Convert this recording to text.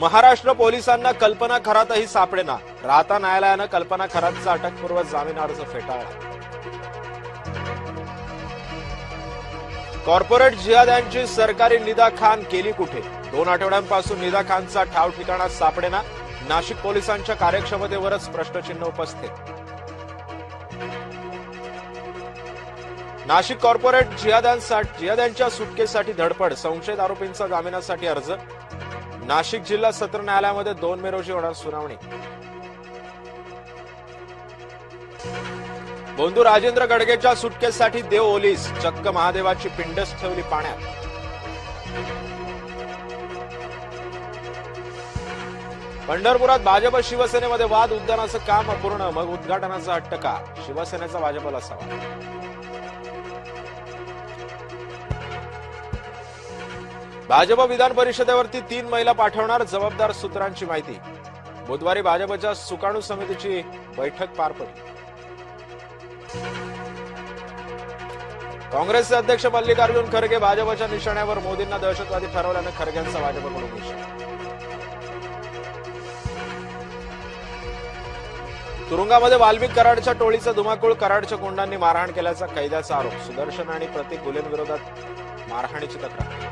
महाराष्ट्र पोलिसांना कल्पना खरातही सापडेना. राहता न्यायालयानं कल्पना खरातचा अटकपूर्व जामीन अर्ज फेटाळला. कॉर्पोरेट जिहाद्यांची सरकारी निदा खान केली कुठे? 2 आठवड्यांपासून निदा खानचा ठाव ठिकाणा सापडेना. नाशिक पोलिसांच्या कार्यक्षमतेवरच प्रश्नचिन्ह उपस्थित. नाशिक कॉर्पोरेट जिहाद्यांच्या सुटकेसाठी धडपड. संशयित आरोपींचा जामिनासाठी अर्ज. नाशिक जिल्हा सत्र न्यायालयामध्ये 2 मे रोजी होणार सुनावणी. बंधू राजेंद्र गडगेच्या सुटकेसाठी देव ओलीस. चक्क महादेवाची पिंडच ठेवली पाण्यात. पंढरपुरात भाजप शिवसेनेमध्ये वाद. उद्यानाचं काम अपूर्ण, मग उद्घाटनाचा हट्ट का? शिवसेनेचा भाजपला सवाल. भाजप विधान परिषदेवरती 3 महिला पाठवणार. जबाबदार सूत्रांची माहिती. बुधवारी भाजपच्या सुकाणू समितीची बैठक पार पडली. काँग्रेसचे अध्यक्ष मल्लिकार्जुन खरगे भाजपच्या निशाण्यावर. मोदींना दहशतवादी ठरवल्यानं खरगेंचा भाजपकडून निषेध. तुरुंगामध्ये वाल्मिक कराडच्या टोळीचा धुमाकूळ. कराडच्या गुंडांनी मारहाण केल्याचा कैद्याचा आरोप. सुदर्शन आणि प्रतीक गुलेंविरोधात मारहाणीची तक्रार.